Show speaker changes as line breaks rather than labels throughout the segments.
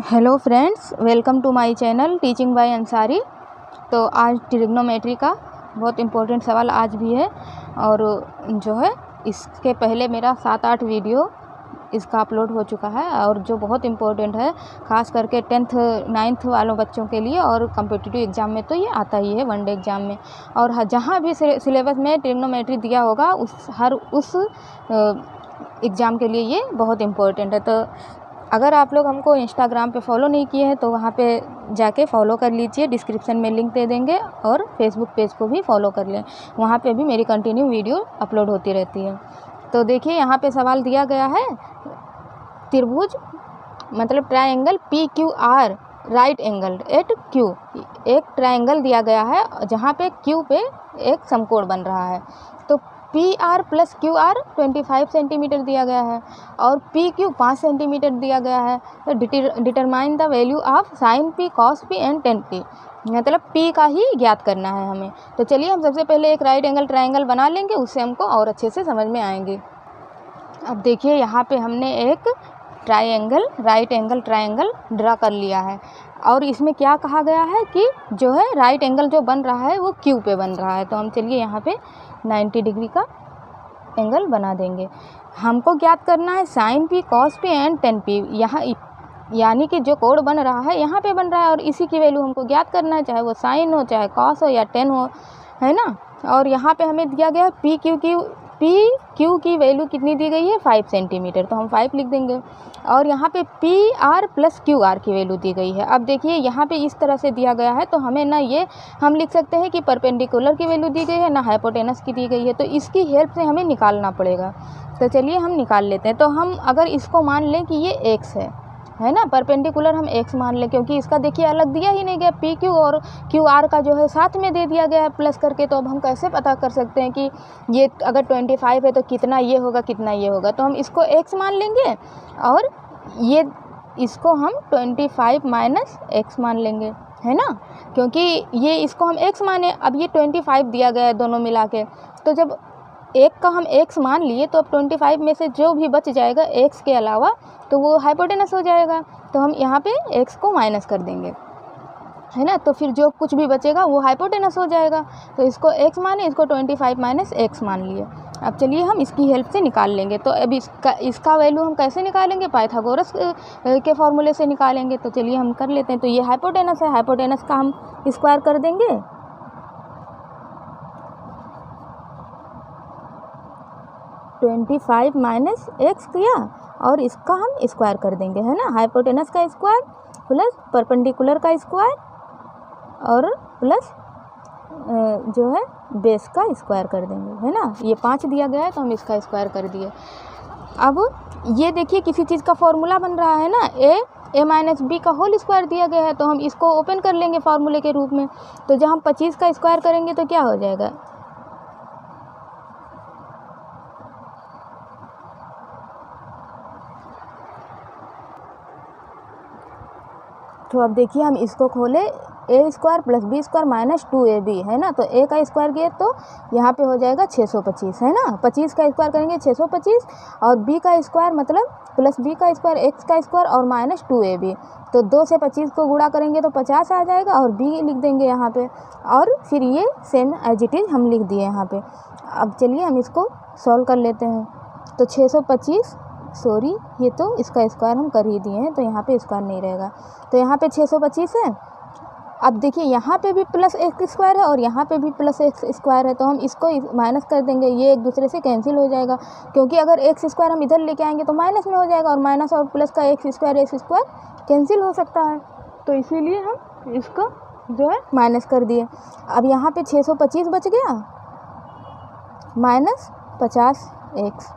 Hello friends, welcome to my channel teaching by Ansari. तो आज trigonometry का बहुत इम्पोर्टेंट सवाल आज भी है और जो है इसके पहले मेरा 7-8 वीडियो इसका अपलोड हो चुका है और जो बहुत इम्पोर्टेंट है, ख़ास करके 10th 9th वालों बच्चों के लिए। और कम्पिटिटिव एग्ज़ाम में तो ये आता ही है, वनडे एग्ज़ाम में। और जहाँ भी सिलेबस में ट्रिग्नोमेट्री दिया होगा उस एग्ज़ाम के लिए ये बहुत इम्पोर्टेंट है। तो अगर आप लोग हमको इंस्टाग्राम पे फॉलो नहीं किए हैं तो वहाँ पे जाके फॉलो कर लीजिए, डिस्क्रिप्शन में लिंक दे देंगे। और फेसबुक पेज को भी फॉलो कर लें, वहाँ पे भी मेरी कंटिन्यू वीडियो अपलोड होती रहती है। तो देखिए यहाँ पे सवाल दिया गया है, त्रिभुज मतलब triangle PQR right angle at Q। एक ट्रायंगल दिया गया है जहाँ पे Q पे एक समकोण बन रहा है। तो PR + QR 25 सेंटीमीटर दिया गया है और PQ 5 सेंटीमीटर दिया गया है। तो determine the value of sin P, cos P and tan P, मतलब P का ही ज्ञात करना है हमें। तो चलिए हम सबसे पहले एक राइट एंगल ट्रायंगल बना लेंगे, उससे हमको और अच्छे से समझ में आएंगे। अब देखिए यहाँ पे हमने एक राइट एंगल ट्रायंगल ड्रा कर लिया है और इसमें क्या कहा गया है कि जो है राइट एंगल जो बन रहा है वो Q पे बन रहा है। तो हम चलिए यहाँ पे 90 डिग्री का एंगल बना देंगे। हमको ज्ञात करना है sin P, cos P and tan P। यहाँ यानी कि जो कोण बन रहा है यहाँ पे बन रहा है और इसी की वैल्यू हमको ज्ञात करना है, चाहे वो sin हो, चाहे cos हो या tan हो, है ना। और यहाँ पे हमें दिया गया PQ की वैल्यू कितनी दी गई है, 5 सेंटीमीटर, तो हम 5 लिख देंगे। और यहाँ पे PR + QR की वैल्यू दी गई है। अब देखिए यहाँ पे इस तरह से दिया गया है तो हमें ना ये हम लिख सकते हैं कि परपेंडिकुलर की वैल्यू दी गई है, ना हाइपोटेनस की दी गई है। तो इसकी हेल्प से हमें निकालना पड़ेगा। तो चलिए हम निकाल लेते हैं। तो हम अगर इसको मान लें कि ये x है ना, परपेंडिकुलर हम x मान लें, क्योंकि इसका देखिए अलग दिया ही नहीं गया, PQ और QR का जो है साथ में दे दिया गया है प्लस करके। तो अब हम कैसे पता कर सकते हैं कि ये अगर 25 है तो कितना ये होगा, कितना ये होगा। तो हम इसको x मान लेंगे और ये इसको हम 25 - x मान लेंगे, है ना, क्योंकि ये इसको हम x माने। अब ये 25 दिया गया है दोनों मिला के, तो जब एक का हम x मान लिए तो अब 25 में से जो भी बच जाएगा x के अलावा तो वो हाइपोटेनस हो जाएगा। तो हम यहाँ पे x को माइनस कर देंगे, है ना, तो फिर जो कुछ भी बचेगा वो हाइपोटेनस हो जाएगा। तो इसको x माने, इसको 25 - x मान लिए। अब चलिए हम इसकी हेल्प से निकाल लेंगे। तो अब इसका वैल्यू हम कैसे निकालेंगे, पाइथागोरस के फॉर्मूले से निकालेंगे। तो चलिए हम कर लेते हैं। तो ये हाइपोटेनस है, हाइपोटेनस का हम स्क्वायर कर देंगे। 25 - x किया और इसका हम स्क्वायर कर देंगे, है ना, हाइपोटेनस का स्क्वायर प्लस परपेंडिकुलर का स्क्वायर और प्लस जो है बेस का स्क्वायर कर देंगे, है ना। ये 5 दिया गया है तो हम इसका स्क्वायर कर दिए। अब ये देखिए किसी चीज़ का फॉर्मूला बन रहा है ना, a - b का होल स्क्वायर दिया गया है, तो हम इसको ओपन कर लेंगे फार्मूले के रूप में। तो जब हम 25 का स्क्वायर करेंगे तो क्या हो जाएगा, तो अब देखिए हम इसको खोले, a² + b² - 2ab, है ना। तो a का स्क्वायर किए तो यहाँ पे हो जाएगा 625, है ना। 25 का स्क्वायर करेंगे 625 और b का स्क्वायर मतलब प्लस b का स्क्वायर, x का स्क्वायर और -2ab। तो 2 से 25 को गुणा करेंगे तो 50 आ जाएगा और b लिख देंगे यहाँ पे। और फिर ये सेम एज इट इज़ हम लिख दिए यहाँ पे। अब चलिए हम इसको सॉल्व कर लेते हैं। तो 625, सॉरी ये तो इसका स्क्वायर हम कर ही दिए हैं तो यहाँ पे स्क्वायर नहीं रहेगा। तो यहाँ पे 625 है। अब देखिए यहाँ पे भी प्लस x² है और यहाँ पे भी प्लस x² है, तो हम इसको माइनस कर देंगे। ये एक दूसरे से कैंसिल हो जाएगा, क्योंकि अगर x² हम इधर लेके आएंगे तो माइनस में हो जाएगा और माइनस और प्लस का x² कैंसिल हो सकता है। तो इसीलिए हम इसको जो है माइनस कर दिए। अब यहाँ पे 625 बच गया -50x,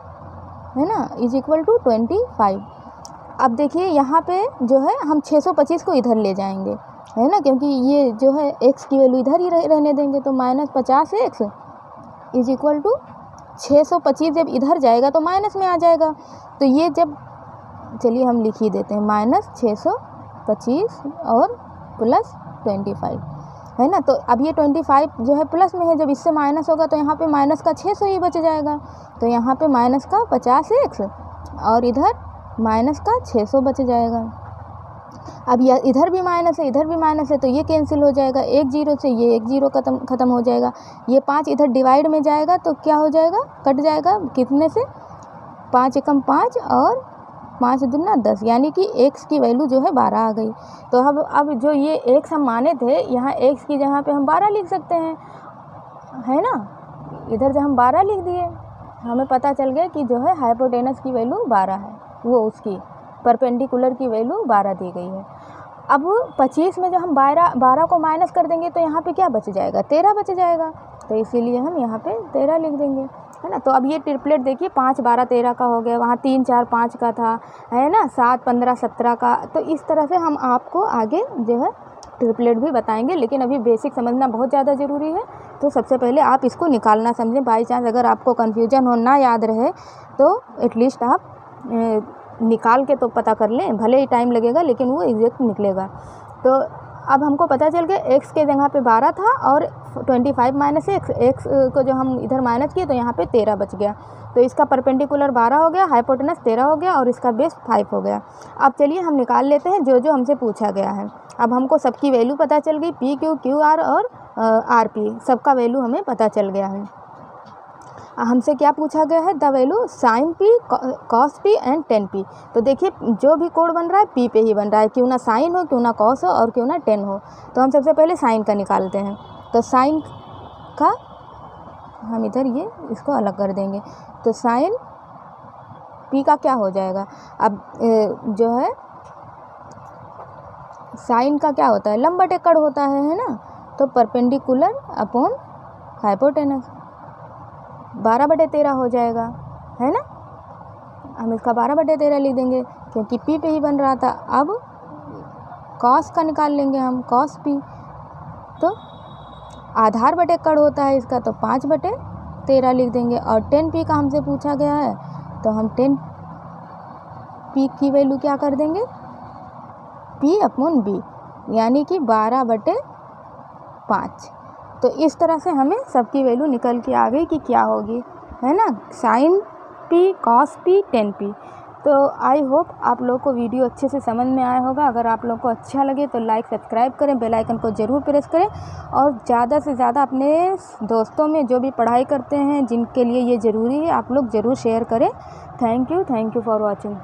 है ना, = 25। अब देखिए यहाँ पे जो है हम 625 को इधर ले जाएंगे, है ना, क्योंकि ये जो है x की वैल्यू इधर ही रहने देंगे। तो -50x = 625 जब इधर जाएगा तो माइनस में आ जाएगा। तो ये जब चलिए हम लिख ही देते हैं, -625 और +25, है ना। तो अब ये 25 जो है प्लस में है, जब इससे माइनस होगा तो यहाँ पे माइनस का 600 ही बच जाएगा। तो यहाँ पे माइनस का 50x और इधर माइनस का 600 बच जाएगा। अब यह इधर भी माइनस है, इधर भी माइनस है, तो ये कैंसिल हो जाएगा, एक जीरो से ये एक जीरो ख़त्म हो जाएगा। ये 5 इधर डिवाइड में जाएगा तो क्या हो जाएगा, कट जाएगा कितने से, 5 एकम 5 और 5 दूना 10, यानी कि x की वैल्यू जो है 12 आ गई। तो अब जो ये x हम माने थे, यहाँ x की जगह पे हम 12 लिख सकते हैं, है ना। इधर जब हम 12 लिख दिए, हमें पता चल गया कि जो है हाइपोटेनस की वैल्यू 12 है, वो उसकी परपेंडिकुलर की वैल्यू 12 दी गई है। अब 25 में जब हम 12 को माइनस कर देंगे तो यहाँ पे क्या बच जाएगा, 13 बच जाएगा, तो इसीलिए हम यहाँ पे 13 लिख देंगे, है ना। तो अब ये ट्रिपलेट देखिए 5 12 13 का हो गया, वहाँ 3 4 5 का था, है ना, 7 15 17 का। तो इस तरह से हम आपको आगे जो है ट्रिपलेट भी बताएंगे, लेकिन अभी बेसिक समझना बहुत ज़्यादा ज़रूरी है। तो सबसे पहले आप इसको निकालना समझें। बाई चांस अगर आपको कन्फ्यूजन हो, ना याद रहे, तो एटलीस्ट आप निकाल के तो पता कर लें, भले ही टाइम लगेगा लेकिन वो एग्जैक्ट निकलेगा। तो अब हमको पता चल गया x के जगह पे 12 था और 25 माइनस x को जो हम इधर माइनस किए तो यहाँ पे 13 बच गया। तो इसका परपेंडिकुलर 12 हो गया, हाइपोटेनस 13 हो गया और इसका बेस 5 हो गया। अब चलिए हम निकाल लेते हैं जो जो हमसे पूछा गया है। अब हमको सबकी वैल्यू पता चल गई, पी क्यू क्यू आर और आर पी, सबका वैल्यू हमें पता चल गया है। हमसे क्या पूछा गया है, the value sine P cos P and tan P. तो देखिए जो भी कोड बन रहा है पी पे ही बन रहा है, क्यों ना साइन हो, क्यों ना कॉस हो और क्यों ना टेन हो। तो हम सबसे पहले साइन का निकालते हैं। तो साइन का हम इधर ये इसको अलग कर देंगे, तो साइन पी का क्या हो जाएगा। अब जो है साइन का क्या होता है, लंबा टेकड़ होता है ना। तो परपेंडिकुलर अपॉन हाइपोटेनस 12/13 हो जाएगा, है ना। हम इसका 12/13 लिख देंगे क्योंकि पी पे ही बन रहा था। अब कॉस का निकाल लेंगे हम, कॉस पी, तो आधार बटे कड़ होता है इसका, तो 5/13 लिख देंगे। और 10p का हमसे पूछा गया है, तो हम 10p की वैल्यू क्या कर देंगे, p अपॉन b, यानी कि 12/5। तो इस तरह से हमें सबकी वैल्यू निकल के आ गई कि क्या होगी, है ना, sign P cos P 10p। तो आई होप आप लोग को वीडियो अच्छे से समझ में आया होगा। अगर आप लोग को अच्छा लगे तो लाइक सब्सक्राइब करें, बेल आइकन को ज़रूर प्रेस करें और ज़्यादा से ज़्यादा अपने दोस्तों में जो भी पढ़ाई करते हैं जिनके लिए ये ज़रूरी है, आप लोग ज़रूर शेयर करें। Thank you for watching.